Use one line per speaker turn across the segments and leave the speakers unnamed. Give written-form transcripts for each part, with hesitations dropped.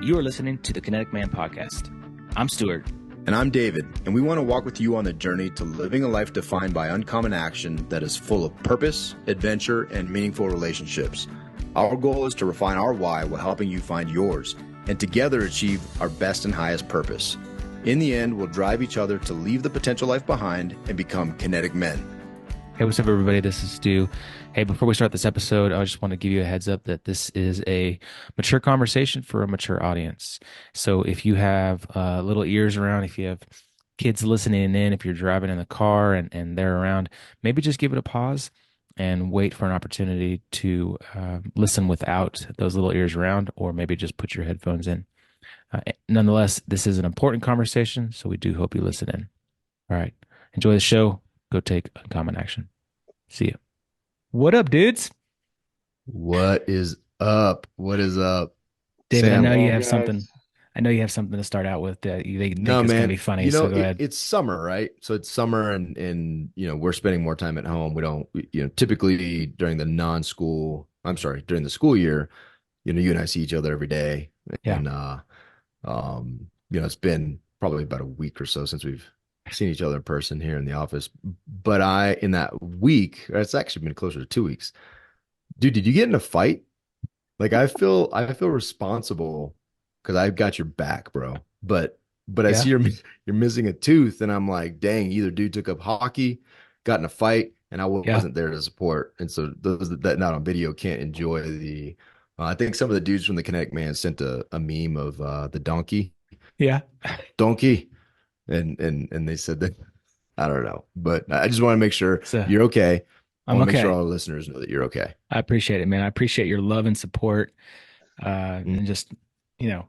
you are listening to the Kinetic Man Podcast. I'm Stuart.
And I'm David, and we want to walk with you on the journey to living a life defined by uncommon action that is full of purpose, adventure, and meaningful relationships. Our goal is to refine our why while helping you find yours, and together achieve our best and highest purpose. In the end, we'll drive each other to leave the potential life behind and become kinetic men.
Hey, what's up, everybody? This is Stu. Hey, before we start this episode, I just want to give you a heads up that this is a mature conversation for a mature audience. So if you have little ears around, if you have kids listening in, if you're driving in the car and they're around, maybe just give it a pause and wait for an opportunity to listen without those little ears around, or maybe just put your headphones in. Nonetheless, this is an important conversation, so we do hope you listen in. All right. Enjoy the show. Go take uncommon action. See you. What up, dudes?
What is up? What is up?
David,
Sam?
I know you have something. I know you have something to start out with that you think
No,
is going to
man.
be funny.
You know,
So go ahead.
it's summer, right? So it's summer and we're spending more time at home. We don't, typically during the during the school year, you and I see each other every day.
Yeah.
And, it's been probably about a week or so since we've seen each other in person here in the office. But in that week, or it's actually been closer to 2 weeks. Dude, did you get in a fight? Like I feel responsible because I've got your back, bro. But I
Yeah.
see you're missing a tooth, and I'm like, dang, either dude took up hockey, got in a fight, and I
Yeah.
wasn't there to support. And so those that not on video can't enjoy the. I think some of the dudes from the Kinetic Man sent a meme of the
Yeah.
donkey, and they said that I don't know, but I just want to make sure
So
you're okay. I
I'm
want to make sure
okay.
all our listeners know that you're okay.
I appreciate it, man. I appreciate your love and support,
Mm.
and just, you know,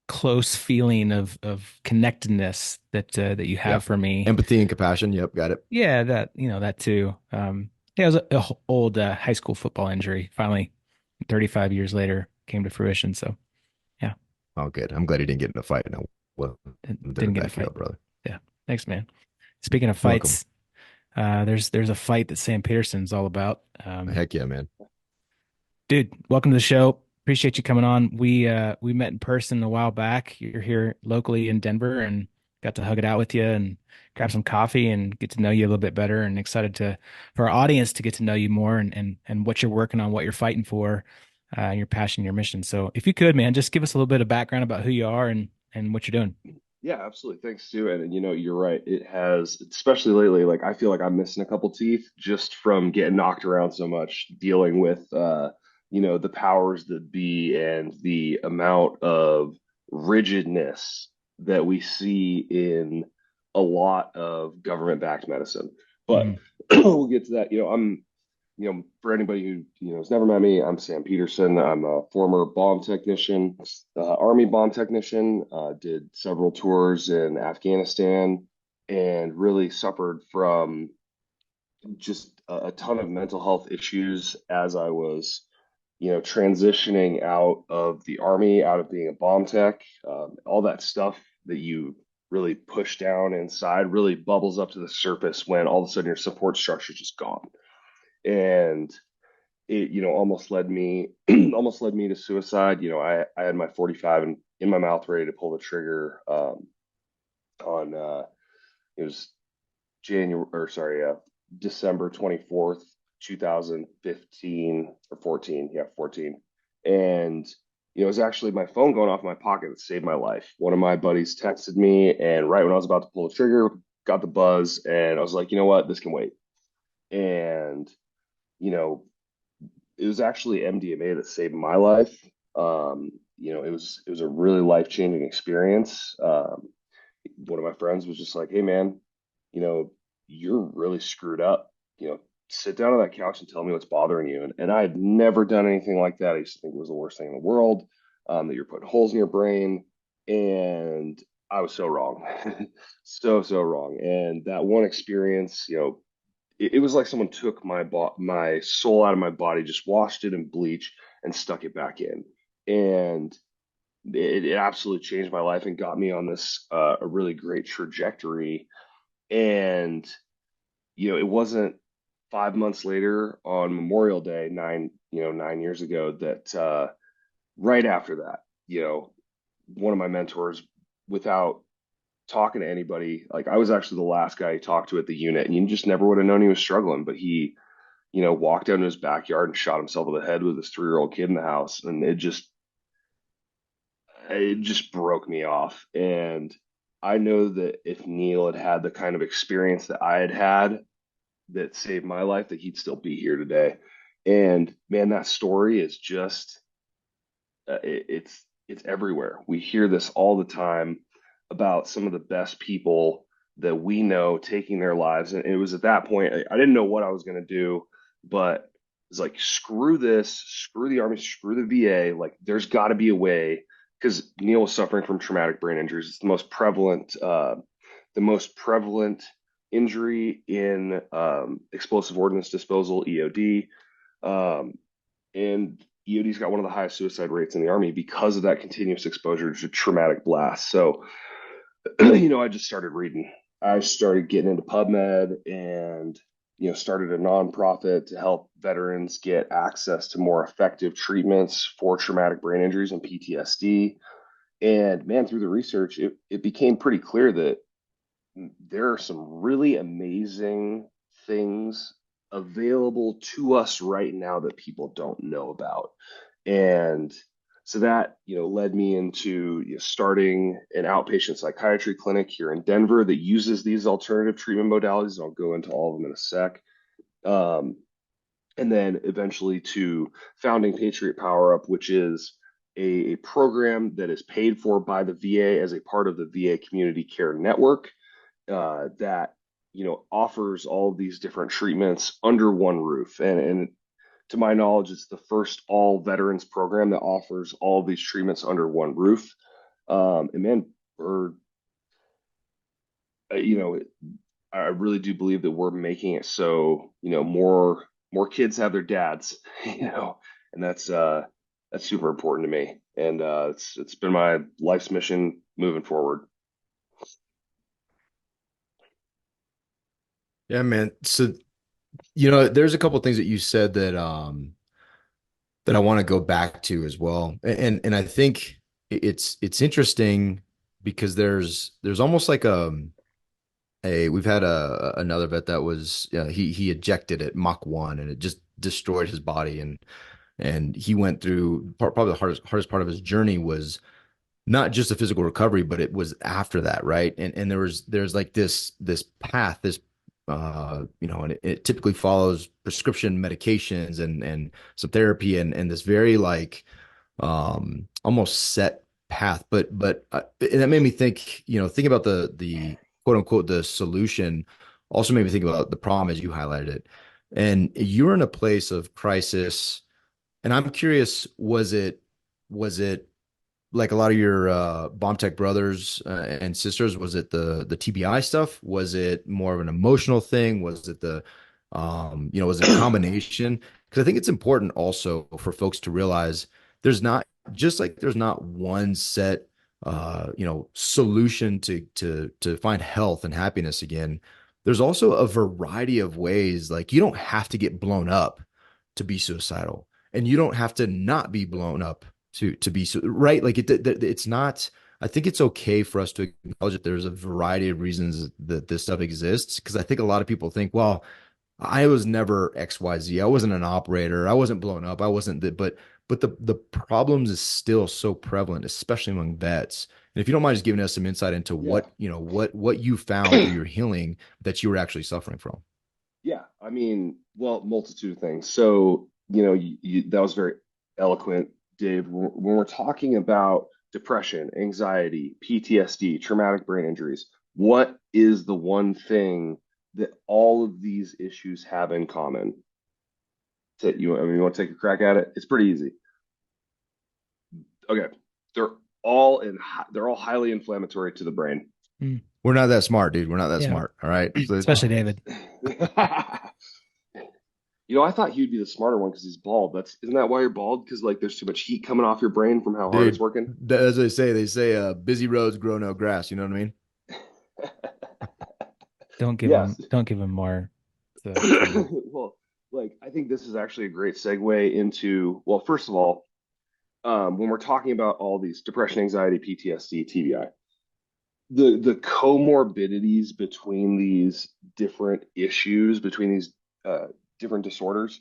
close feeling of connectedness that you
Yeah.
have for me.
Empathy and compassion. Yep, got it.
Yeah, that too. Yeah, it was a old high school football injury. Finally, 35 years later, came to fruition. So yeah,
Oh, good. I'm glad you didn't get in a fight. No, well, there to
didn't get in a
back you
fight.
up, brother.
Yeah, thanks, man. Speaking of
Welcome.
fights, there's a fight that Sam Peterson's all about.
Heck yeah, man.
Dude, welcome to the show. Appreciate you coming on. We met in person a while back. You're here locally in Denver, and got to hug it out with you and grab some coffee and get to know you a little bit better. And excited for our audience to get to know you more and what you're working on, what you're fighting for, your passion, your mission. So if you could, man, just give us a little bit of background about who you are and what you're doing.
Yeah, absolutely. Thanks, Stu. And you're right. It has, especially lately, like I feel like I'm missing a couple teeth just from getting knocked around so much, dealing with the powers that be and the amount of rigidness that we see in a lot of government-backed medicine. But
Mhm.
we'll get to that. For anybody who has never met me, I'm Sam Peterson. I'm a former bomb technician, Army bomb technician. Did several tours in Afghanistan, and really suffered from just a ton of mental health issues as I was, transitioning out of the Army, out of being a bomb tech. All that stuff that you really push down inside really bubbles up to the surface when all of a sudden your support structure is just gone. And it almost led me to suicide. I had my 45 in my mouth, ready to pull the trigger, on it was December 24th, 2015 or 14. Yeah, 14. And it was actually my phone going off in my pocket that saved my life. One of my buddies texted me, and right when I was about to pull the trigger, got the buzz, and I was like, you know what, this can wait. And you know, it was actually MDMA that saved my life. It was a really life-changing experience. One of my friends was just like, "Hey, man, you know, you're really screwed up. Sit down on that couch and tell me what's bothering you." And I had never done anything like that. I used to think it was the worst thing in the world, that you're putting holes in your brain, and I was so wrong, so wrong. And that one experience, it was like someone took my soul out of my body, just washed it in bleach and stuck it back in. And it absolutely changed my life and got me on this a really great trajectory. And it wasn't 5 months later on Memorial Day, 9 years ago, that right after that, one of my mentors, without talking to anybody, like I was actually the last guy he talked to at the unit, and you just never would have known he was struggling. But he, walked down to his backyard and shot himself in the head with his 3-year-old kid in the house, and it just broke me off. And I know that if Neil had had the kind of experience that I had had that saved my life, that he'd still be here today. And man, that story is just it's everywhere. We hear this all the time about some of the best people that we know taking their lives. And it was at that point I didn't know what I was going to do, but it's like screw this, screw the Army, screw the VA. Like there's got to be a way, because Neil was suffering from traumatic brain injuries. It's the most prevalent injury in explosive ordnance disposal, EOD. And EOD's got one of the highest suicide rates in the Army because of that continuous exposure to traumatic blasts. So, I just started reading. I started getting into PubMed and, started a nonprofit to help veterans get access to more effective treatments for traumatic brain injuries and PTSD. And man, through the research, it became pretty clear that there are some really amazing things available to us right now that people don't know about. And so that, led me into starting an outpatient psychiatry clinic here in Denver that uses these alternative treatment modalities. And I'll go into all of them in a sec. And then eventually to founding Patriot Power Up, which is a program that is paid for by the VA as a part of the VA Community Care Network, that offers all of these different treatments under one roof. And to my knowledge, it's the first all veterans program that offers all of these treatments under one roof. And man, we're you know I really do believe that we're making it so more kids have their dads, and that's super important to me. And it's been my life's mission moving forward.
Yeah, man. So, there's a couple of things that you said that I want to go back to as well. And I think it's interesting because there's almost like we've had another vet that was he ejected at Mach 1 and it just destroyed his body, and he went through probably the hardest part of his journey was not just the physical recovery, but it was after that, right? And there's like this path, and it typically follows prescription medications and some therapy and this very like almost set path. But and that made me think, think about the quote unquote the solution. Also made me think about the problem as you highlighted it. And you're in a place of crisis, and I'm curious, was it like a lot of your bomb tech brothers and sisters, was it the TBI stuff? Was it more of an emotional thing? Was it was it a combination? Because I think it's important also for folks to realize there's not one set solution to find health and happiness again. There's also a variety of ways. Like you don't have to get blown up to be suicidal, and you don't have to not be blown up to be so right. Like it's not. I think it's okay for us to acknowledge that there's a variety of reasons that this stuff exists. Because I think a lot of people think, well, I was never XYZ. I wasn't an operator. I wasn't blown up. I wasn't the, but the problems is still so prevalent, especially among vets. And if you don't mind just giving us some insight into
Yeah.
what you found through your healing that you were actually suffering from.
Yeah, I mean, well, multitude of things. So, that was very eloquent, Dave. When we're talking about depression, anxiety, PTSD, traumatic brain injuries, what is the one thing that all of these issues have in common? You want to take a crack at it? It's pretty easy. Okay, they're they're all highly inflammatory to the brain.
Mm.
We're not that smart, dude. We're not that
Yeah,
smart. All right. So,
especially David.
I thought he'd be the smarter one because he's bald. Isn't that why you're bald? Because like there's too much heat coming off your brain from how hard it's
dude,
working.
as they say, busy roads grow no grass. You know what I mean?
Yes.
Don't give him more.
Well, like I think this is actually a great segue into, well, first of all, when we're talking about all these depression, anxiety, PTSD, TBI, the comorbidities between these different issues, between these uh, different disorders,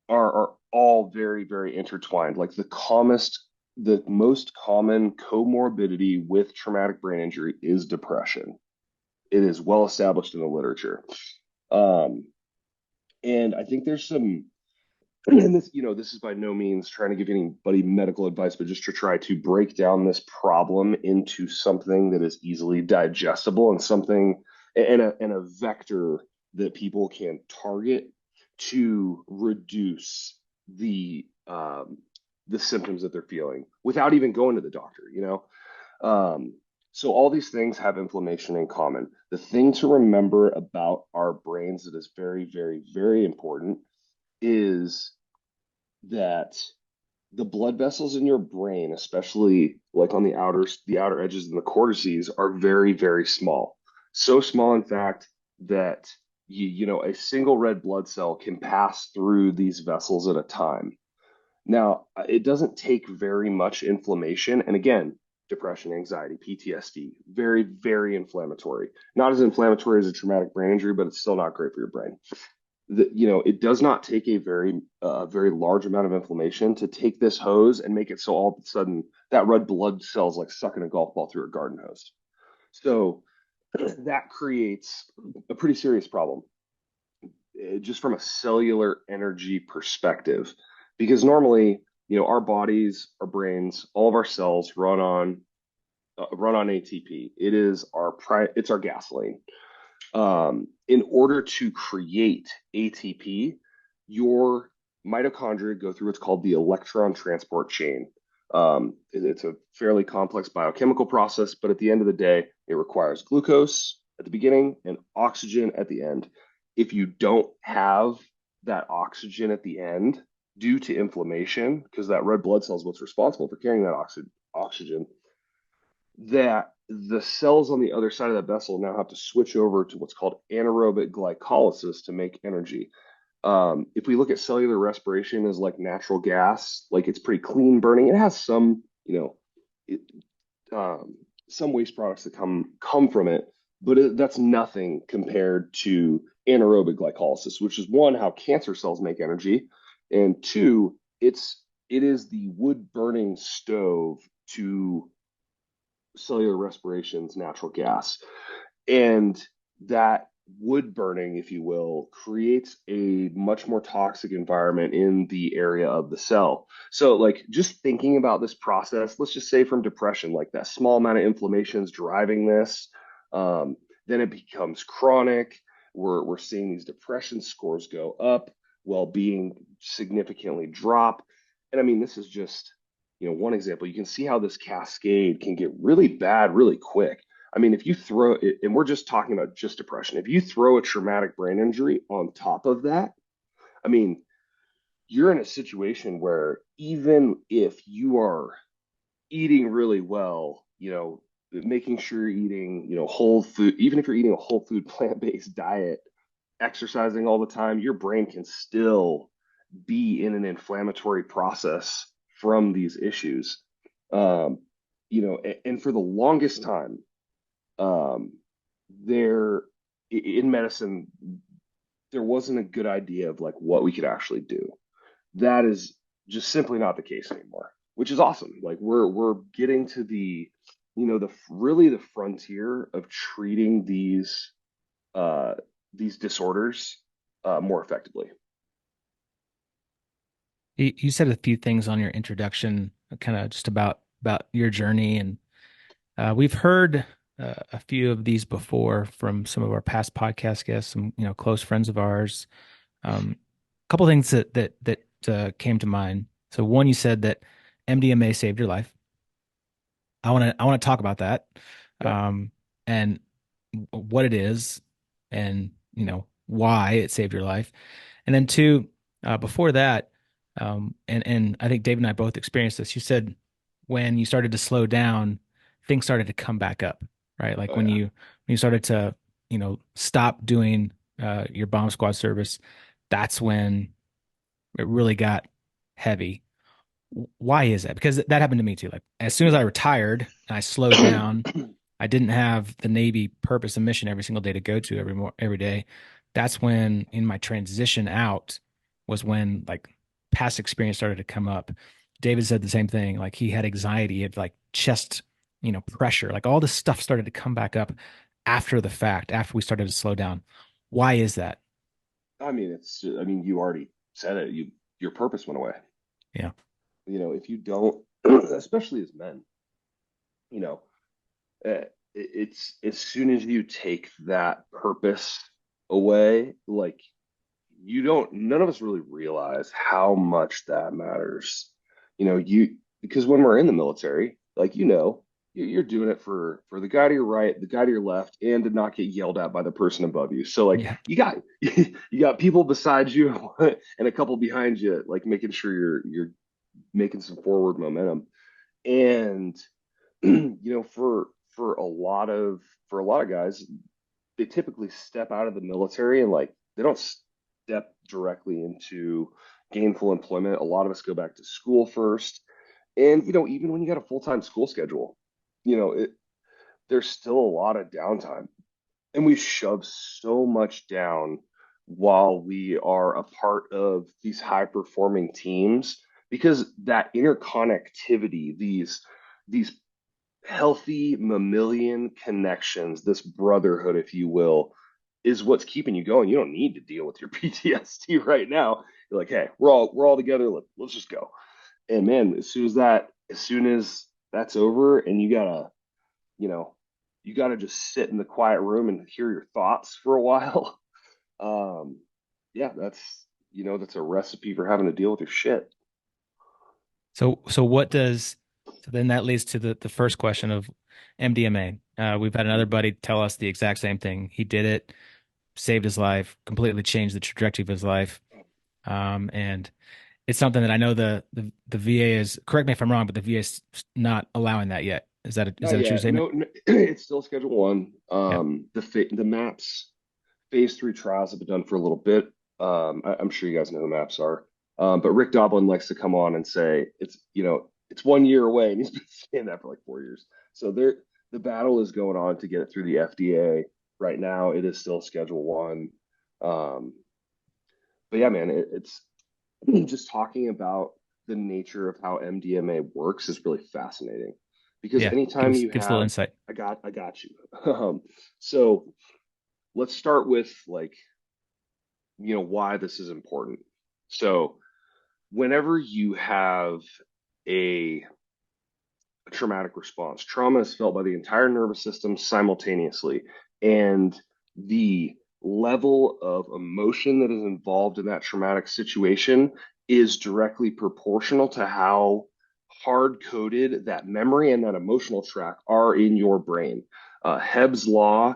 are all very, very intertwined. Like the most common comorbidity with traumatic brain injury is depression. It is well established in the literature. Um, and I think there's some, and this is by no means trying to give anybody medical advice, but just to try to break down this problem into something that is easily digestible and something and a vector that people can target to reduce the symptoms that they're feeling without even going to the doctor, you know? So all these things have inflammation in common. The thing to remember about our brains that is very, very, very important is that the blood vessels in your brain, especially like on the outer edges and the cortices, are very, very small. So small, in fact, that a single red blood cell can pass through these vessels at a time. Now, it doesn't take very much inflammation. And again, depression, anxiety, PTSD, very, very inflammatory. Not as inflammatory as a traumatic brain injury, but it's still not great for your brain. It does not take a very large amount of inflammation to take this hose and make it so all of a sudden that red blood cell is like sucking a golf ball through a garden hose. So that creates a pretty serious problem, just from a cellular energy perspective, because normally, our bodies, our brains, all of our cells run on ATP. It's our gasoline. In order to create ATP, your mitochondria go through what's called the electron transport chain. It's a fairly complex biochemical process, but at the end of the day, it requires glucose at the beginning and oxygen at the end. If you don't have that oxygen at the end due to inflammation, because that red blood cell is what's responsible for carrying that oxygen, that the cells on the other side of that vessel now have to switch over to what's called anaerobic glycolysis to make energy. If we look at cellular respiration as like natural gas, like it's pretty clean burning. It has some, it, some waste products that come from it, but that's nothing compared to anaerobic glycolysis, which is one, how cancer cells make energy, and two, it is the wood burning stove to cellular respiration's natural gas. And that wood burning, if you will, creates a much more toxic environment in the area of the cell. So, like, just thinking about this process, let's just say from depression, like that small amount of inflammation is driving this. Then it becomes chronic. We're seeing these depression scores go up, well-being significantly drop. And I mean, this is just one example. You can see how this cascade can get really bad really quick. I mean, if you throw it, and we're just talking about just depression, if you throw a traumatic brain injury on top of that, I mean, you're in a situation where even if you are eating really well, making sure you're eating, whole food, even if you're eating a whole food plant-based diet, exercising all the time, your brain can still be in an inflammatory process from these issues. Um, and for the longest time, um, there in medicine, there wasn't a good idea of like what we could actually do. That is just simply not the case anymore, which is awesome. Like we're getting to the really the frontier of treating these disorders more effectively.
You said a few things on your introduction, kind of just about your journey, and we've heard a few of these before from some of our past podcast guests, some close friends of ours. A couple things that came to mind. So one, you said that MDMA saved your life. I want to talk about that,
Yeah.
and what it is, and why it saved your life. And then two, before that, and I think Dave and I both experienced this. You said when you started to slow down, things started to come back up, right? Like
Oh
when
yeah.
you started to stop doing your bomb squad service, that's when it really got heavy. Why is that? Because that happened to me too. Like as soon as I retired and I slowed down, I didn't have the Navy purpose and mission every single day to go to every day. That's when in my transition out was when like past experience started to come up. David said the same thing. Like he had anxiety, he had like chest, pressure, like all this stuff started to come back up after the fact, after we started to slow down. Why is that?
I mean, you already said it. Your purpose went away.
Yeah.
If you don't, especially as men, you know, it's as soon as you take that purpose away, like none of us really realize how much that matters. Because when we're in the military, like, you're doing it for the guy to your right, the guy to your left, and to not get yelled at by the person above you. So like
Yeah.
you got people beside you and a couple behind you, like making sure you're making some forward momentum. And for a lot of guys, they typically step out of the military and like they don't step directly into gainful employment. A lot of us go back to school first. And even when you got a full-time school schedule, there's still a lot of downtime. And we shove so much down while we are a part of these high performing teams because that interconnectivity, these healthy mammalian connections, this brotherhood, if you will, is what's keeping you going. You don't need to deal with your PTSD right now. You're like, hey, we're all together. Let's just go. And man, as soon as that's over, and you know, you gotta just sit in the quiet room and hear your thoughts for a while. Um, yeah, that's a recipe for having to deal with your shit.
So what does so then that leads to the first question of MDMA. We've had another buddy tell us the exact same thing. He did it, saved his life, completely changed the trajectory of his life. And it's something that I know the VA is, correct me if I'm wrong, but the VA is not allowing that yet. Is
Not
that a true
yet.
statement?
No, no, it's still Schedule One.
Yeah.
The MAPS phase 3 trials have been done for a little bit. I'm sure you guys know who MAPS are. But Rick Doblin likes to come on and say it's 1 year away, and he's been saying that for like 4 years. So the battle is going on to get it through the FDA. Right now, it is still Schedule One. Um, but yeah, man, it's just talking about the nature of how MDMA works is really fascinating because
Yeah.
anytime you
Give us a little
have,
insight.
I got you. So let's start with like, why this is important. So whenever you have a, a traumatic response, trauma is felt by the entire nervous system simultaneously. And the level of emotion that is involved in that traumatic situation is directly proportional to how hard coded that memory and that emotional track are in your brain. Hebb's law,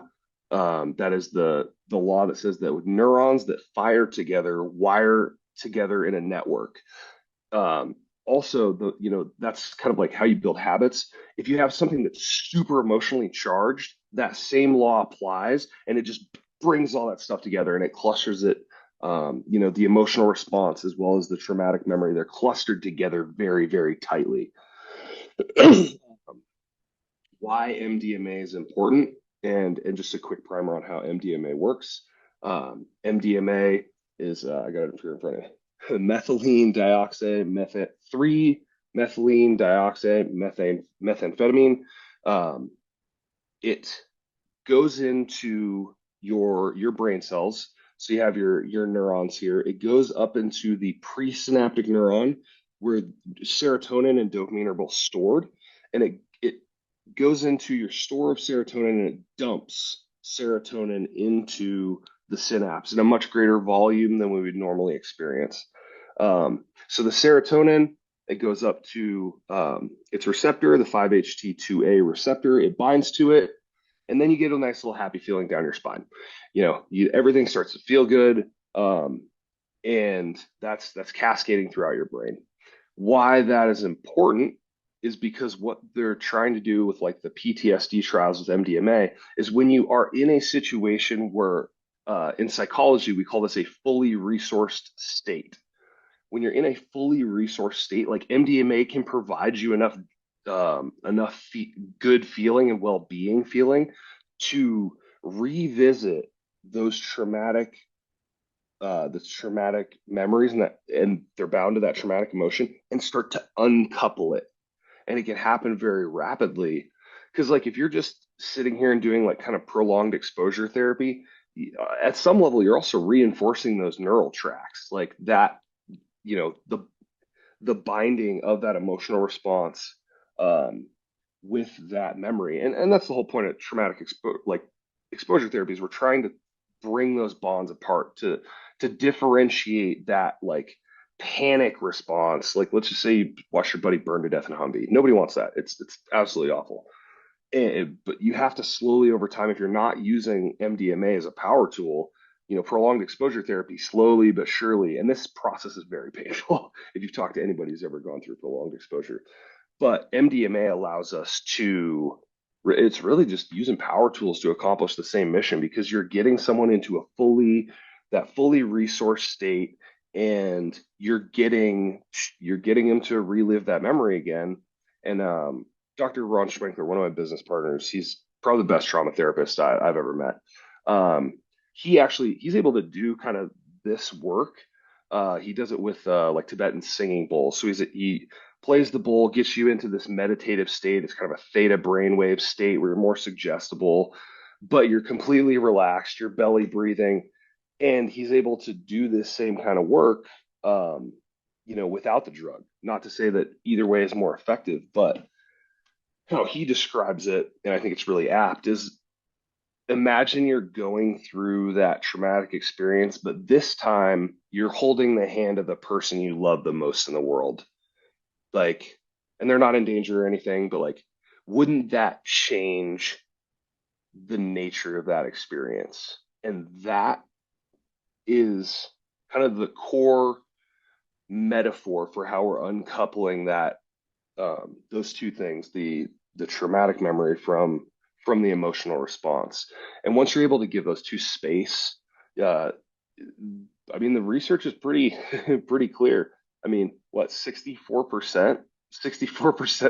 that is the law that says that with neurons that fire together wire together in a network. Also, that's kind of like how you build habits. If you have something that's super emotionally charged, that same law applies, and it just brings all that stuff together and it clusters it. The emotional response as well as the traumatic memory, they're clustered together very, very tightly. Why MDMA is important, and just a quick primer on how MDMA works. MDMA is I got it here in front of me. Methylene dioxide, methane 3 methylene dioxide, methamphetamine. Um, it goes into your brain cells. So you have your neurons here. It goes up into the presynaptic neuron where serotonin and dopamine are both stored, and it goes into your store of serotonin and it dumps serotonin into the synapse in a much greater volume than we would normally experience. So the serotonin, it goes up to its receptor, the 5-HT2A receptor. It binds to it, and then you get a nice little happy feeling down your spine. Everything starts to feel good, and that's cascading throughout your brain. Why that is important is because what they're trying to do with like the PTSD trials with MDMA is when you are in a situation where in psychology we call this a fully resourced state. when you're in a fully resourced state, like MDMA can provide you enough good feeling and well-being feeling to revisit those traumatic memories, and they're bound to that traumatic emotion, and start to uncouple it. And it can happen very rapidly. Because like if you're just sitting here and doing like kind of prolonged exposure therapy, at some level you're also reinforcing those neural tracks, like that, the binding of that emotional response, um, with that memory. And that's the whole point of exposure therapy, is we're trying to bring those bonds apart to differentiate that like panic response. Like let's just say you watch your buddy burn to death in a Humvee. Nobody wants that. It's absolutely awful. But you have to slowly over time, if you're not using MDMA as a power tool, prolonged exposure therapy, slowly but surely, and this process is very painful if you've talked to anybody who's ever gone through prolonged exposure. But MDMA allows us to, it's really just using power tools to accomplish the same mission, because you're getting someone into that fully resourced state, and you're getting them to relive that memory again. And Dr. Ron Schwenkler, one of my business partners, he's probably the best trauma therapist I've ever met. He's able to do kind of this work. He does it with like Tibetan singing bowls. So he plays the bowl, gets you into this meditative state. It's kind of a theta brainwave state where you're more suggestible, but you're completely relaxed, you're belly breathing, and he's able to do this same kind of work, without the drug. Not to say that either way is more effective, but how he describes it, and I think it's really apt, is imagine you're going through that traumatic experience, but this time you're holding the hand of the person you love the most in the world. Like, and they're not in danger or anything, but like, wouldn't that change the nature of that experience? And that is kind of the core metaphor for how we're uncoupling that, those two things, the traumatic memory from the emotional response. And once you're able to give those two space, uh, I mean, the research is pretty pretty clear. I mean, what, 64%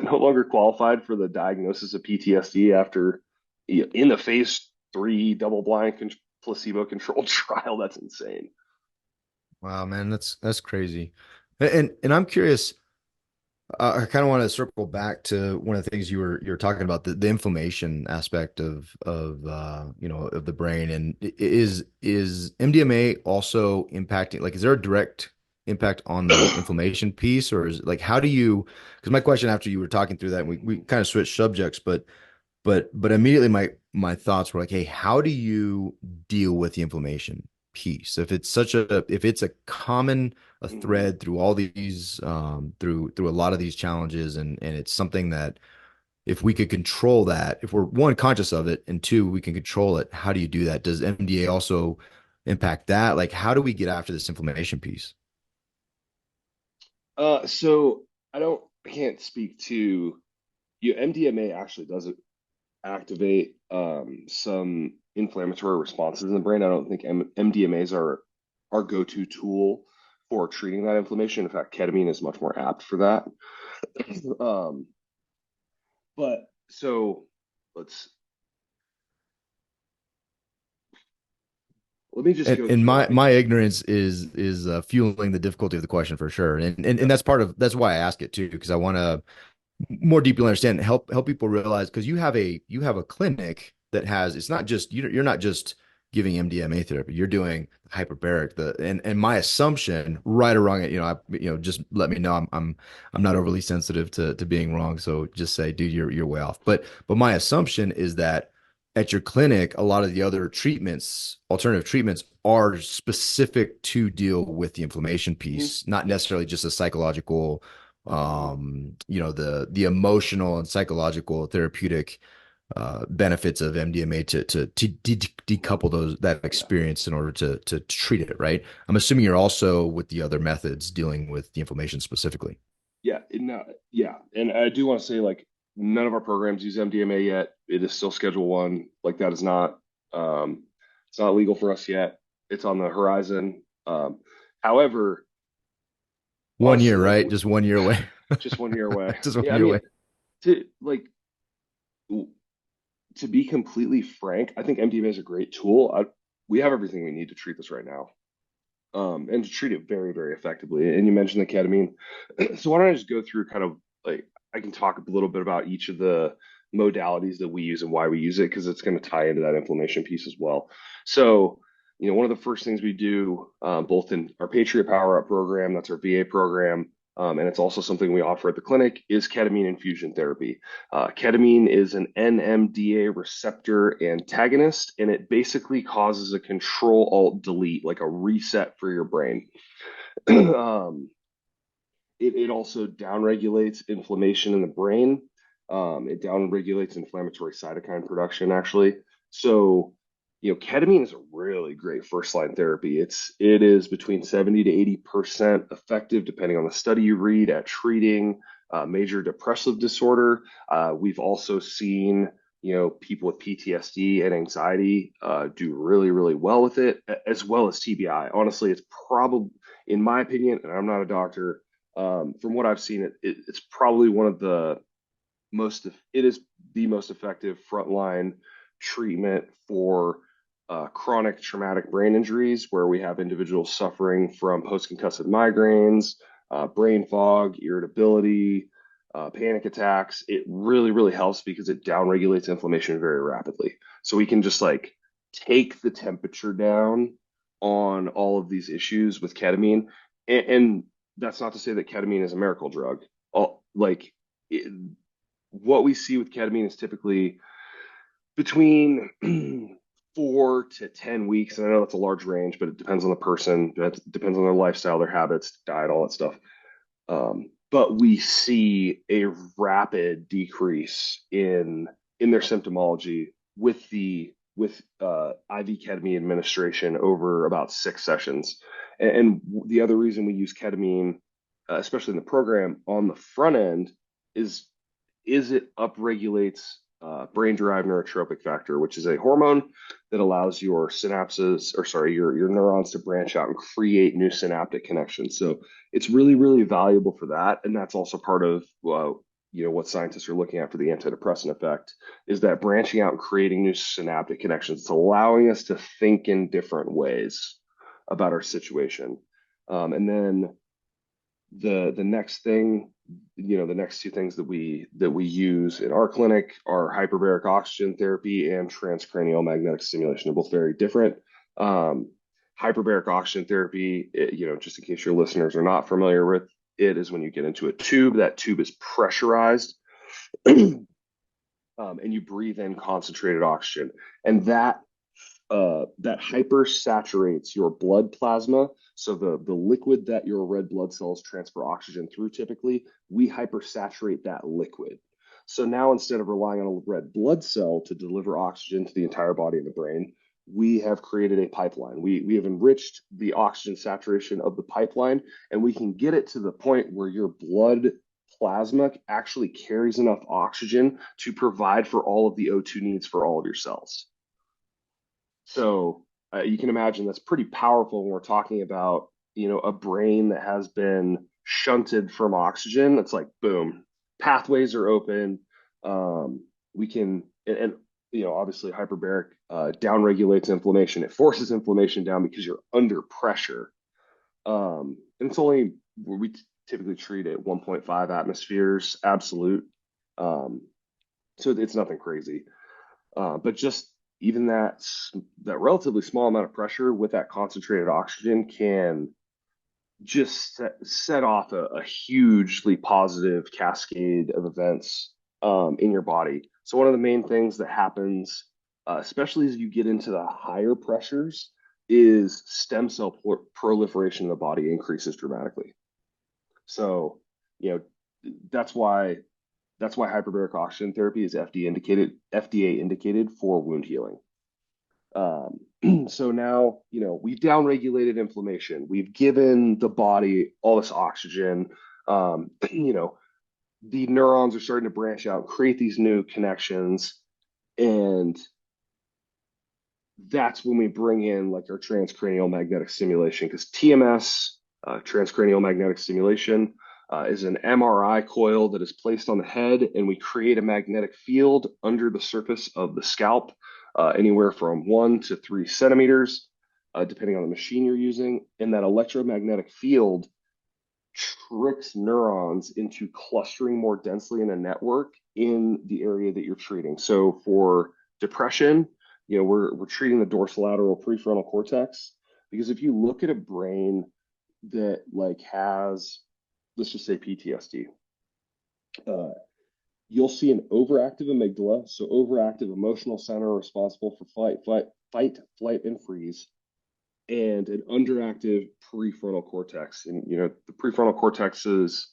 no longer qualified for the diagnosis of PTSD after in the phase three double-blind placebo-controlled trial. That's insane.
Wow, man, that's crazy. And I'm curious. I kind of want to circle back to one of the things you were talking about, the inflammation aspect of the brain. And is MDMA also impacting, like, is there a direct impact on the inflammation piece, or is it like, how do you, because my question after you were talking through that, and we kind of switched subjects, but immediately my thoughts were like, hey, how do you deal with the inflammation piece? If it's a common a
Mhm.
thread through all these through a lot of these challenges, and it's something that if we could control that, if we're one conscious of it, and two we can control it, how do you do that? Does MDA also impact that? Like, how do we get after this inflammation piece?
So I can't speak to you. MDMA actually does activate some inflammatory responses in the brain. I don't think MDMAs are our go-to tool for treating that inflammation. In fact, ketamine is much more apt for that. Um, but so let's let me just
And,
go
and
through.
my my ignorance is fueling the difficulty of the question for sure, and that's why I ask it too, because I want to more deeply understand, help people realize, because you have a clinic that has, it's not just you're not just giving MDMA therapy, you're doing hyperbaric, and my assumption, right or wrong, just let me know. I'm not overly sensitive to being wrong, so just say, dude, you're way off. But my assumption is that at your clinic, a lot of the other treatments, alternative treatments, are specific to deal with the inflammation
Mhm.
piece, not
Yeah.
necessarily just a psychological,
Mhm.
the emotional and psychological therapeutic benefits of MDMA to decouple that
Yeah.
experience in order to treat it, right? I'm assuming you're also with the other methods dealing with the inflammation specifically.
Yeah. No, yeah. And I do want to say, like, none of our programs use MDMA yet. It is still Schedule One. Like, that is not, it's not legal for us yet. It's on the horizon. However,
1 year,
honestly, like
right? Just 1 year away.
just 1 year away.
Just one
Yeah, I
year
mean,
away.
to like to be completely frank, I think MDMA is a great tool. We have everything we need to treat this right now, and to treat it very, very effectively. And you mentioned the ketamine, so why don't I just go through kind of like I can talk a little bit about each of the modalities that we use and why we use it because it's going to tie into that inflammation piece as well. So, one of the first things we do, both in our Patriot Power Up program, that's our VA program, and it's also something we offer at the clinic, is ketamine infusion therapy. Ketamine is an NMDA receptor antagonist, and it basically causes a control alt delete, like a reset for your brain. um, it also downregulates inflammation in the brain. It downregulates inflammatory cytokine production, actually. So, ketamine is a really great first line therapy. It is between 70 to 80% effective, depending on the study you read, at treating major depressive disorder. We've also seen, people with PTSD and anxiety do really, really well with it, as well as TBI. Honestly, it's probably, in my opinion, and I'm not a doctor, from what I've seen, it's probably one of the it is the most effective frontline treatment for chronic traumatic brain injuries, where we have individuals suffering from post-concussive migraines, brain fog, irritability, panic attacks. It really, really helps because it downregulates inflammation very rapidly. So we can just like take the temperature down on all of these issues with ketamine. And that's not to say that ketamine is a miracle drug. Like it, what we see with ketamine is typically between 4 to 10 weeks. And I know that's a large range, but it depends on the person. It depends on their lifestyle, their habits, diet, all that stuff. But we see a rapid decrease in their symptomology with IV ketamine administration over about 6 sessions. And the other reason we use ketamine, especially in the program on the front end, is it upregulates brain-derived neurotrophic factor, which is a hormone that allows your synapses, or sorry, your neurons to branch out and create new synaptic connections. So it's really, really valuable for that, and that's also part of what scientists are looking at for the antidepressant effect is that branching out and creating new synaptic connections. It's allowing us to think in different ways about our situation, and then the next thing, the next two things that we use in our clinic are hyperbaric oxygen therapy and transcranial magnetic stimulation. They're both very different. Hyperbaric oxygen therapy, just in case your listeners are not familiar with it, is when you get into a tube. That tube is pressurized, and you breathe in concentrated oxygen, and that hypersaturates your blood plasma. So the liquid that your red blood cells transfer oxygen through, typically, we hypersaturate that liquid. So now instead of relying on a red blood cell to deliver oxygen to the entire body and the brain, we have created a pipeline. We have enriched the oxygen saturation of the pipeline, and we can get it to the point where your blood plasma actually carries enough oxygen to provide for all of the O2 needs for all of your cells. So you can imagine that's pretty powerful when we're talking about, a brain that has been shunted from oxygen. It's like, boom, pathways are open. We can, obviously hyperbaric downregulates inflammation. It forces inflammation down because you're under pressure. And it's only, we typically treat at 1.5 atmospheres absolute. So it's nothing crazy. But just even that relatively small amount of pressure with that concentrated oxygen can just set off a hugely positive cascade of events in your body. So one of the main things that happens, especially as you get into the higher pressures, is stem cell proliferation in the body increases dramatically. So, that's why hyperbaric oxygen therapy is FDA indicated for wound healing. So now, we've downregulated inflammation. We've given the body all this oxygen. The neurons are starting to branch out, create these new connections. And that's when we bring in like our transcranial magnetic stimulation, because TMS, Transcranial magnetic stimulation is an MRI coil that is placed on the head, and we create a magnetic field under the surface of the scalp, anywhere from 1 to 3 centimeters, depending on the machine you're using. And that electromagnetic field tricks neurons into clustering more densely in a network in the area that you're treating. So for depression, we're treating the dorsolateral prefrontal cortex, because if you look at a brain that like has, let's just say PTSD, uh, you'll see an overactive amygdala, so overactive emotional center responsible for flight, and freeze, and an underactive prefrontal cortex. And the prefrontal cortex is,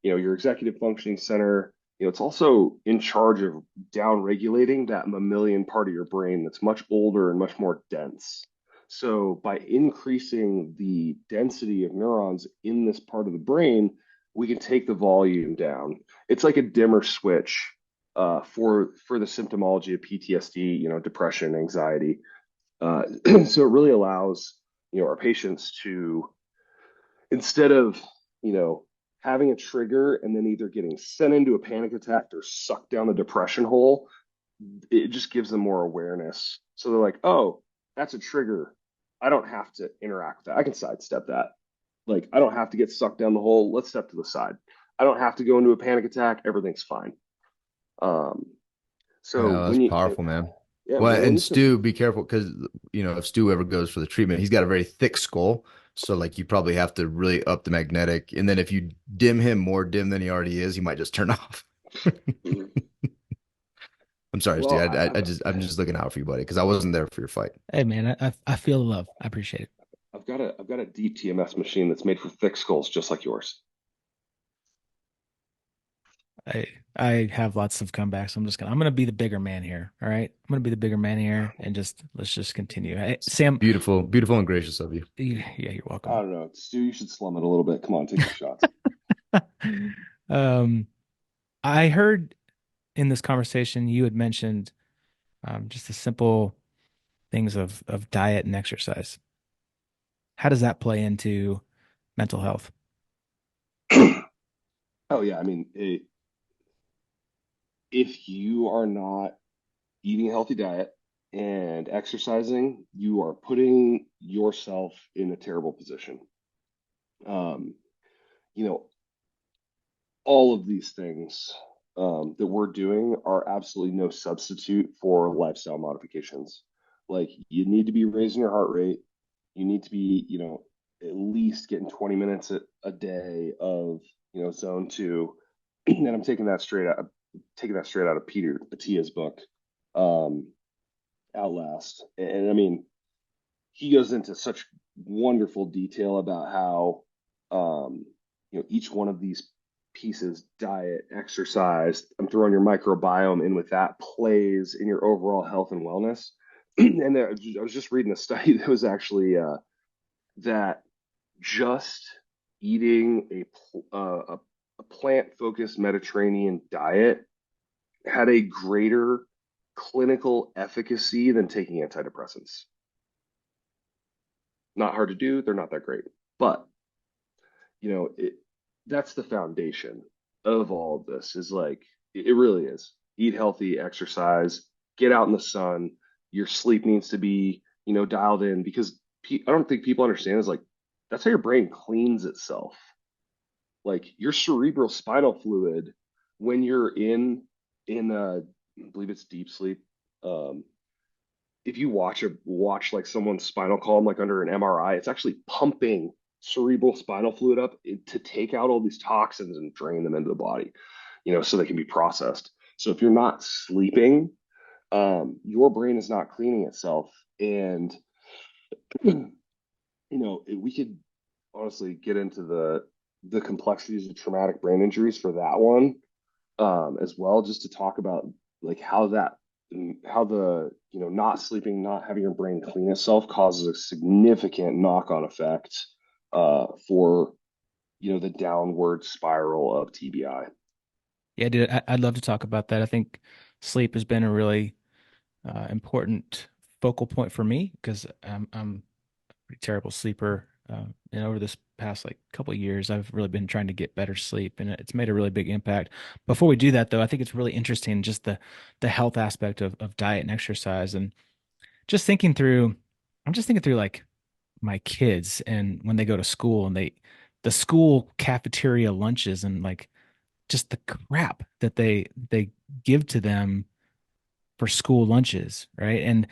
your executive functioning center. It's also in charge of down regulating that mammalian part of your brain that's much older and much more dense. So by increasing the density of neurons in this part of the brain, we can take the volume down. It's like a dimmer switch, for the symptomology of PTSD, depression, anxiety. So it really allows, our patients to, instead of, you know, having a trigger and then either getting sent into a panic attack or sucked down the depression hole, it just gives them more awareness. So they're like, oh, that's a trigger. I don't have to interact with that. I can sidestep that. Like, I don't have to get sucked down the hole. Let's step to the side. I don't have to go into a panic attack. Everything's fine. Um, so
Yeah, that's
when you,
powerful, man.
yeah,
Well,
man, when
and
you,
Stu, be careful because if Stu ever goes for the treatment, he's got a very thick skull. So like you probably have to really up the magnetic. And then if you dim him more dim than he already is, he might just turn off. I'm sorry, Stu.
well,
I'm just looking out for you, buddy, because I wasn't there for your fight.
Hey man, I feel the love. I appreciate it.
I've got a deep TMS machine that's made for thick skulls, just like yours.
I I have lots of comebacks. I'm gonna be the bigger man here. All right. I'm gonna be the bigger man here and just let's just continue. Hey, Sam,
Beautiful, beautiful and gracious of you.
yeah, you're
I
welcome.
don't know, Stu. You should slum it a little bit. Come on, take your shots.
Um, I heard in this conversation you had mentioned just the simple things of diet and exercise. How does that play into mental health?
Oh yeah, I mean, if you are not eating a healthy diet and exercising, you are putting yourself in a terrible position. Um, you know, all of these things that we're doing are absolutely no substitute for lifestyle modifications. Like you need to be raising your heart rate. You need to be, at least getting 20 minutes a day of, zone two. And I'm taking that straight out of Peter Attia's book, um, Outlast. And I mean, he goes into such wonderful detail about how, each one of these pieces, diet, exercise, I'm throwing your microbiome in with that, plays in your overall health and wellness. And I was just reading a study that was actually that just eating a plant-focused Mediterranean diet had a greater clinical efficacy than taking antidepressants. Not hard to do. They're not that great. But, that's the foundation of all of this is like, it really is. Eat healthy, exercise, get out in the sun. Your sleep needs to be, dialed in because I don't think people understand is like, that's how your brain cleans itself. Like your cerebral spinal fluid, when you're I believe it's deep sleep. Um, if you watch like someone's spinal column like under an MRI, it's actually pumping cerebral spinal fluid up to take out all these toxins and drain them into the body, so they can be processed. So if you're not sleeping, your brain is not cleaning itself, and we could honestly get into the complexities of traumatic brain injuries for that one, as well, just to talk about like how the not sleeping, not having your brain clean itself causes a significant knock-on effect for the downward spiral of TBI.
Yeah, dude, I'd love to talk about that. I think sleep has been a really important focal point for me because I'm a pretty terrible sleeper. And over this past like couple of years, I've really been trying to get better sleep, and it's made a really big impact. Before we do that, though, I think it's really interesting just the health aspect of diet and exercise, and just thinking through. I'm just thinking through like my kids and when they go to school and the school cafeteria lunches and like just the crap that they give to them for school lunches, right? And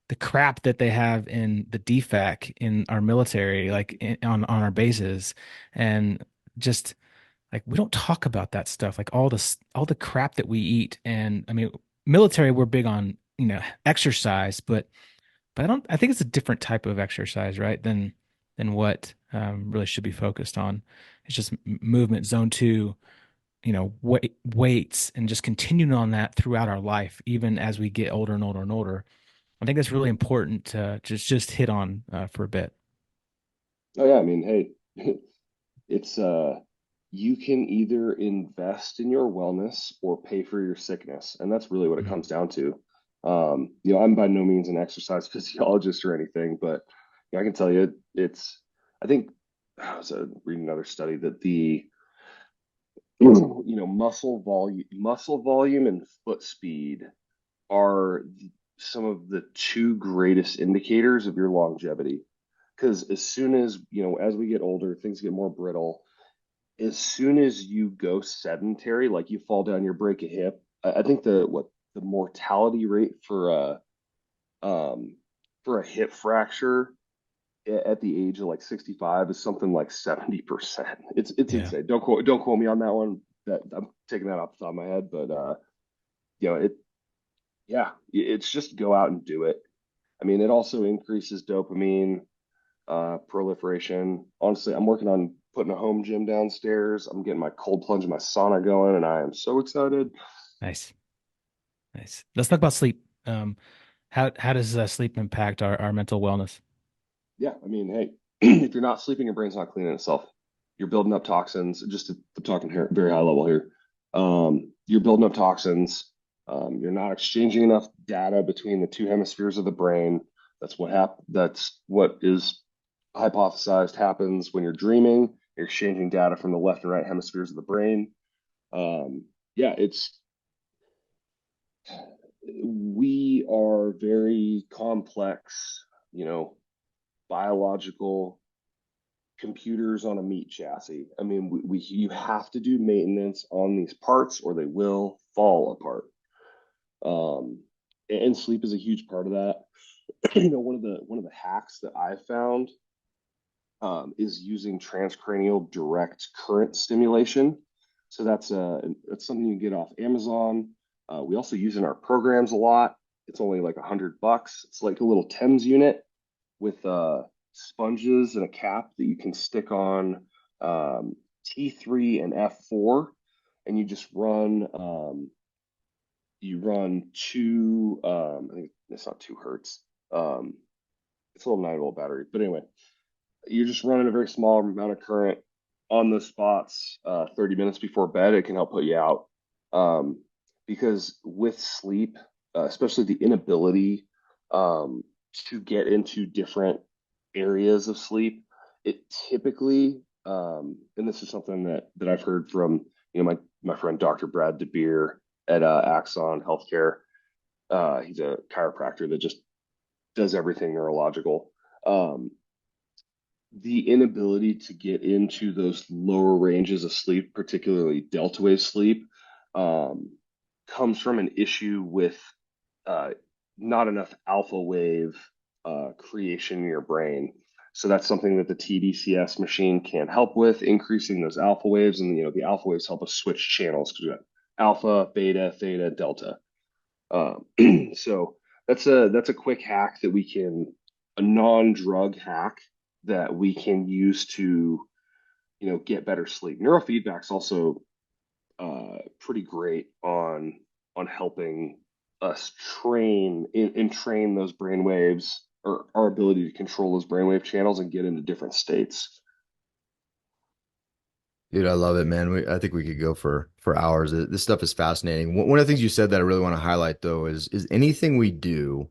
the crap that they have in the DFAC in our military, like on our bases, and just like we don't talk about that stuff, like all the crap that we eat. And I mean, military, we're big on exercise, but I think it's a different type of exercise, right? Than what really should be focused on. It's just movement, zone two, weights, and just continuing on that throughout our life, even as we get older and older and older. I think that's really important to just hit on for a bit.
Oh yeah, I mean, hey, it's you can either invest in your wellness or pay for your sickness, and that's really what it
Mhm.
comes down to. I'm by no means an exercise physiologist or anything, but I can tell you it's I think I was reading another study that the muscle volume and foot speed are some of the two greatest indicators of your longevity. Because as soon as, as we get older, things get more brittle. As soon as you go sedentary, like you fall down, you break a hip, I think the mortality rate for a hip fracture at the age of like 65 is something like 70%. It's
Yeah.
insane. Don't quote me on that one. That I'm taking that off the top of my head, but it yeah, it's just go out and do it. I mean, it also increases dopamine proliferation. Honestly, I'm working on putting a home gym downstairs. I'm getting my cold plunge and my sauna going, and I am so excited.
Nice. Nice. Let's talk about sleep. How does sleep impact our mental wellness?
Yeah, I mean, hey, if you're not sleeping, your brain's not cleaning itself. You're building up toxins. I'm talking here, very high level here. You're building up toxins. You're not exchanging enough data between the two hemispheres of the brain. That's what is hypothesized happens when you're dreaming. You're exchanging data from the left and right hemispheres of the brain. Yeah, it's we are very complex, biological computers on a meat chassis. I mean, you have to do maintenance on these parts or they will fall apart. And sleep is a huge part of that. One of the hacks that I found is using transcranial direct current stimulation. So that's something you can get off Amazon. We also use in our programs a lot. It's only like $100. It's like a little Thames unit with sponges and a cap that you can stick on T3 and F4, and you run two. I think it's not 2 hertz. Um, it's a little 9-volt battery, but anyway, you're just running a very small amount of current on those spots 30 minutes before bed. It can help put you out. Um, because with sleep, especially the inability um, to get into different areas of sleep, it typically, and this is something that I've heard from my friend Dr. Brad DeBeer at Axon Healthcare. He's a chiropractor that just does everything neurological. Um, the inability to get into those lower ranges of sleep, particularly delta wave sleep, um, comes from an issue with uh, not enough alpha wave creation in your brain. So that's something that the TDCS machine can help with, increasing those alpha waves. And the alpha waves help us switch channels because we have alpha, beta, theta, delta. Um, so that's a quick hack a non-drug hack that we can use to get better sleep. Neurofeedback's also pretty great on helping us train those brain waves or our ability to control those brainwave channels and get into different states.
Dude, I love it, man. I think we could go for hours. This stuff is fascinating. One of the things you said that I really want to highlight though is anything we do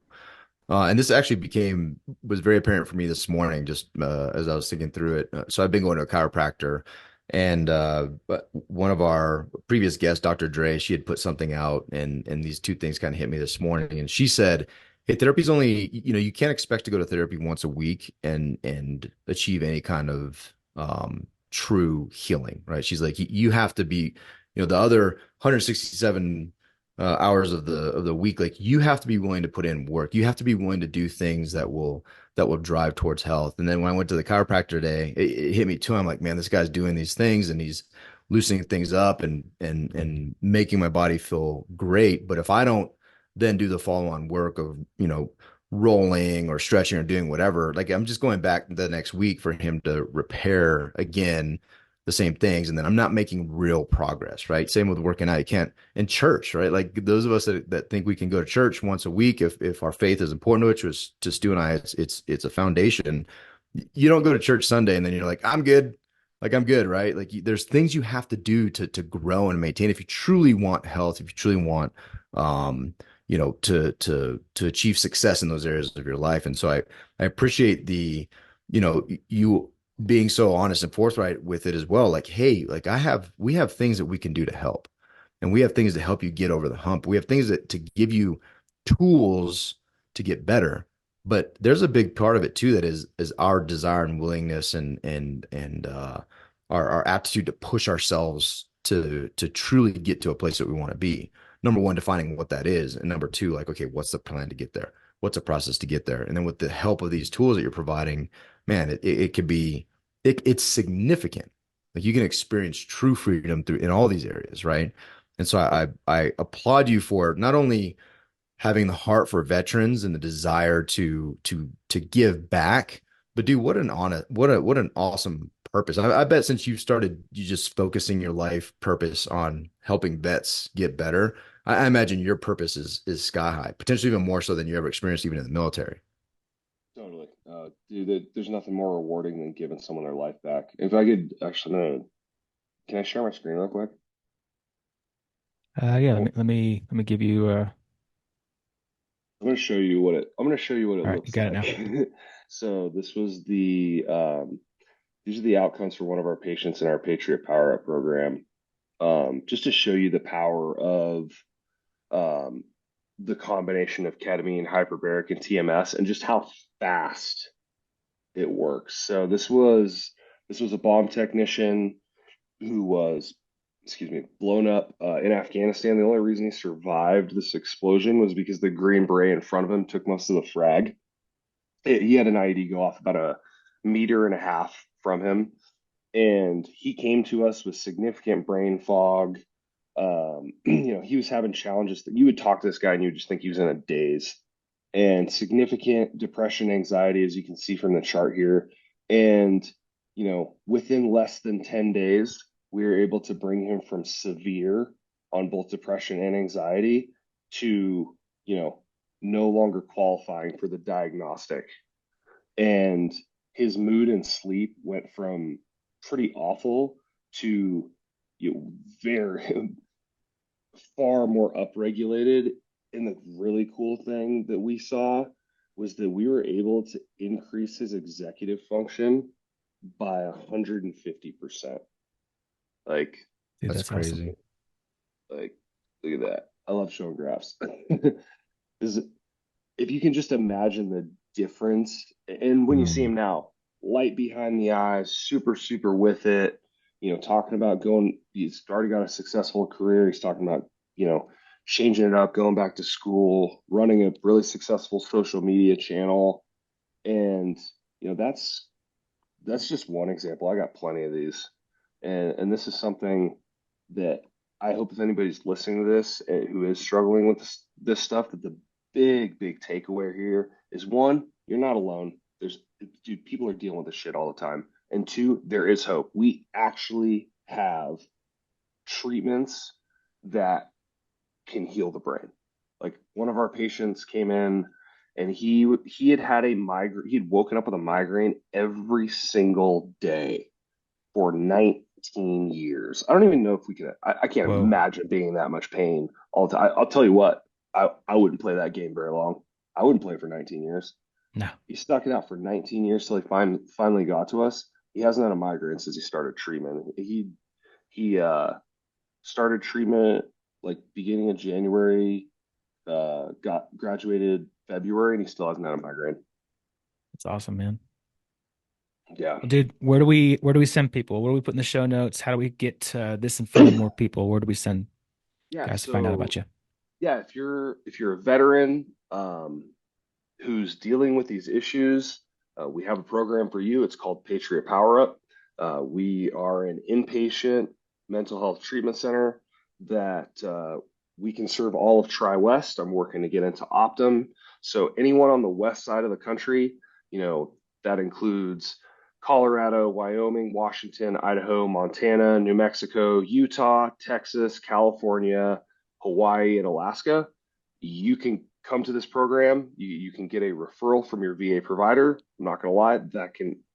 And this actually was very apparent for me this morning, just as I was thinking through it. So I've been going to a chiropractor, and but one of our previous guests, Dr. Dre, she had put something out, and these two things kind of hit me this morning. And she said, "Hey, therapy's only, you can't expect to go to therapy once a week and achieve any kind of true healing, right?" She's like, "You have to be, the other 167." Hours of the week, like you have to be willing to put in work. You have to be willing to do things that will drive towards health. And then when I went to the chiropractor today, it hit me too. I'm like, man, this guy's doing these things and he's loosening things up and making my body feel great. But if I don't then do the follow-on work of, rolling or stretching or doing whatever, like I'm just going back the next week for him to repair again the same things, and then I'm not making real progress, right? Same with working out. You can't in church, right? Like those of us that think we can go to church once a week if our faith is important, which was to Stu and I, it's a foundation. You don't go to church Sunday and then you're like, I'm good. Like I'm good, right? Like there's things you have to do to grow and maintain if you truly want health, if you truly want um to achieve success in those areas of your life. And so I appreciate you being so honest and forthright with it as well. Like, hey, like we have things that we can do to help, and we have things to help you get over the hump. We have things that to give you tools to get better. But there's a big part of it too that is our desire and willingness and our aptitude to push ourselves to truly get to a place that we want to be. Number one, defining what that is, and number two, like, okay, what's the plan to get there? What's the process to get there? And then with the help of these tools that you're providing, man, it could be it's significant. Like you can experience true freedom through in all these areas, right? And so I applaud you for not only having the heart for veterans and the desire to give back, but dude, what an awesome purpose. I bet since you started you just focusing your life purpose on helping vets get better, I imagine your purpose is sky high, potentially even more so than you ever experienced even in the military.
Totally. Dude, there's nothing more rewarding than giving someone their life back. If I could actually, no, can I share my screen real quick?
Yeah,
Cool.
let me give you
I'm going to show you what it
all right, you
looks
got it
like.
now.
So this was these are the outcomes for one of our patients in our Patriot Power Up program. Just to show you the power of um, the combination of ketamine, hyperbaric, and TMS, and just how fast it works. So this was a bomb technician who was, excuse me, blown up in Afghanistan. The only reason he survived this explosion was because the Green Beret in front of him took most of the frag. He had an IED go off about a meter and a half from him, and he came to us with significant brain fog. He was having challenges that you would talk to this guy and you would just think he was in a daze, and significant depression, anxiety, as you can see from the chart here. And, within less than 10 days, we were able to bring him from severe on both depression and anxiety to, no longer qualifying for the diagnostic. And his mood and sleep went from pretty awful to, very far more upregulated. And the really cool thing that we saw was that we were able to increase his executive function by 150%. Like,
Dude,
That's
that's awesome.
crazy.
like, look at that. I love showing graphs. Is if you can just imagine the difference, and when you see
Mm.
him now, light behind the eyes, super, super with it, talking about going, he's already got a successful career. He's talking about, you know, changing it up, going back to school, running a really successful social media channel. And, that's just one example. I got plenty of these. And this is something that I hope if anybody's listening to this who is struggling with this stuff, that the big, big takeaway here is one, you're not alone. Dude, people are dealing with this shit all the time. And two, there is hope. We actually have treatments that can heal the brain. Like one of our patients came in and he had a migraine. He'd woken up with a migraine every single day for 19 years. I don't even know if we can. I can't
Whoa.
imagine being in that much pain all the time. I'll tell you what. I wouldn't play that game very long. I wouldn't play for 19 years.
No,
He stuck it out for 19 years till he finally got to us. He hasn't had a migraine since he started treatment. He started treatment like beginning of January, got graduated February, and he still hasn't had a migraine.
that's awesome, man.
Yeah.
Well, dude, where do we send people? What do we put in the show notes? How do we get this in front of more people? Where do we send
Yeah.
guys to find out about
So
you?
yeah, if you're a veteran who's dealing with these issues, we have a program for you. It's called Patriot Power Up. We are an inpatient mental health treatment center that we can serve all of Tri-West. I'm working to get into Optum. So anyone on the west side of the country, you know, that includes Colorado, Wyoming, Washington, Idaho, Montana, New Mexico, Utah, Texas, California, Hawaii, and Alaska. You can come to this program. You can get a referral from your VA provider. I'm not going to lie,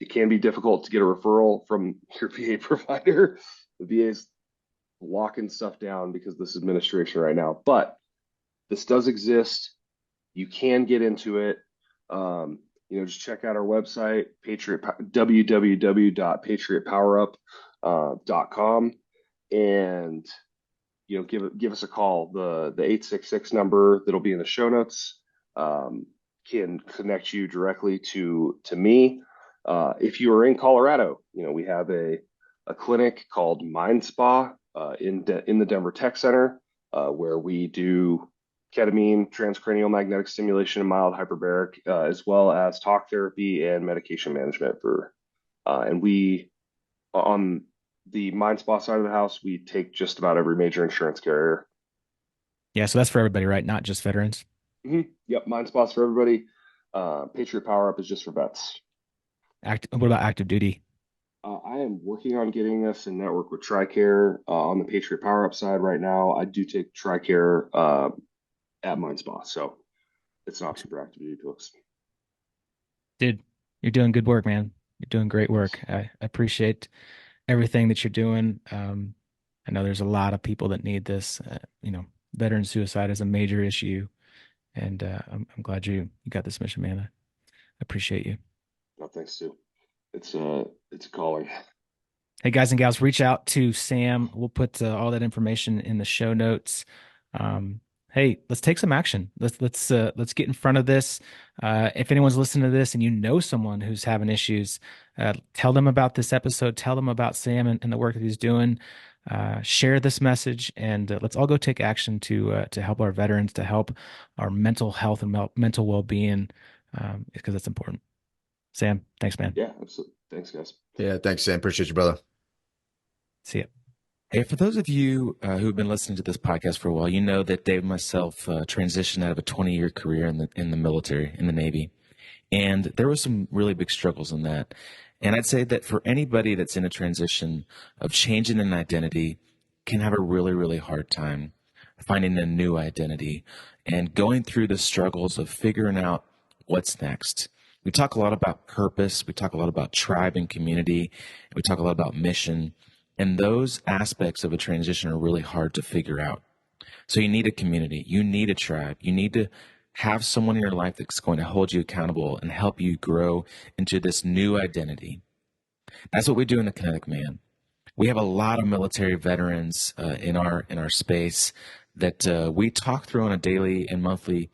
it can be difficult to get a referral from your VA provider. The VA is locking stuff down because of this administration right now, but this does exist. You can get into it. Just check out our website, www.patriotpowerup.com, and give us a call. The 866 number that'll be in the show notes can connect you directly to me. If you are in Colorado, we have a clinic called Mind Spa in the Denver Tech Center where we do ketamine, transcranial magnetic stimulation, and mild hyperbaric, as well as talk therapy and medication management and we on the Mind Spa side of the house, we take just about every major insurance carrier.
Yeah, so that's for everybody, right? Not just veterans.
Yep, Mind Spa's for everybody. Patriot Power Up is just for vets.
What about active duty?
I am working on getting us in network with TRICARE on the Patriot Power Up side right now. I do take TRICARE at Mind Spa, so it's an option for active duty folks.
Dude, you're doing good work, man. You're doing great work. I appreciate everything that you're doing. I know there's a lot of people that need this. Veteran suicide is a major issue, and I'm glad you got this mission, man. I appreciate you.
No, thanks, Sue. It's a calling.
Hey, guys and gals, reach out to Sam. We'll put all that information in the show notes. Hey, let's take some action. Let's get in front of this. If anyone's listening to this and you know someone who's having issues, tell them about this episode. Tell them about Sam and the work that he's doing. Share this message, and let's all go take action to help our veterans, to help our mental health and mental well-being, because it's important. Sam, thanks, man.
Yeah, absolutely. Thanks, guys.
Yeah, thanks, Sam. Appreciate you, brother.
See ya. Hey, for those of you who've been listening to this podcast for a while, you know that Dave and myself transitioned out of a 20-year career in the military, in the Navy. And there were some really big struggles in that. And I'd say that for anybody that's in a transition of changing an identity can have a really, really hard time finding a new identity and going through the struggles of figuring out what's next. We talk a lot about purpose. We talk a lot about tribe and community. We talk a lot about mission. And those aspects of a transition are really hard to figure out. So you need a community. You need a tribe. You need to have someone in your life that's going to hold you accountable and help you grow into this new identity. That's what we do in the Kinetic Man. We have a lot of military veterans in our space that we talk through on a daily and monthly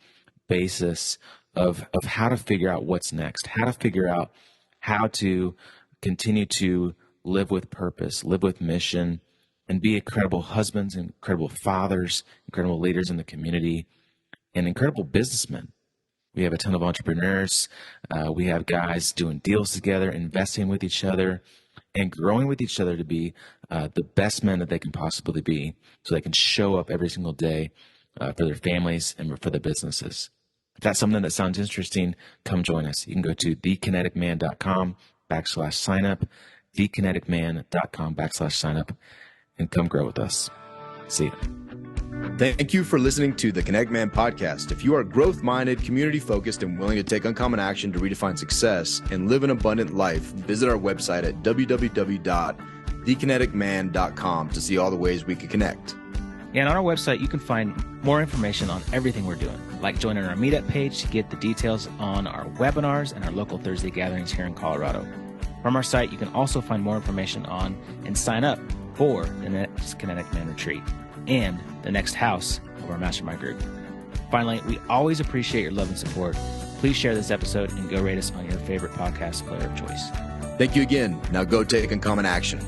basis of how to figure out what's next, how to figure out how to continue to live with purpose, live with mission, and be incredible husbands, incredible fathers, incredible leaders in the community, and incredible businessmen. We have a ton of entrepreneurs. We have guys doing deals together, investing with each other, and growing with each other to be the best men that they can possibly be so they can show up every single day for their families and for their businesses. If that's something that sounds interesting, come join us. You can go to thekineticman.com/signup, thekineticman.com/signup, and come grow with us. See you.
Thank you for listening to the Kinetic Man podcast. If you are growth-minded, community-focused, and willing to take uncommon action to redefine success and live an abundant life, visit our website at www.thekineticman.com to see all the ways we can connect.
And on our website, you can find more information on everything we're doing, like joining our meetup page to get the details on our webinars and our local Thursday gatherings here in Colorado. From our site, you can also find more information on and sign up for the next Kinetic Man Retreat and the next house of our mastermind group. Finally, we always appreciate your love and support. Please share this episode and go rate us on your favorite podcast player of choice.
Thank you again. Now go take uncommon action.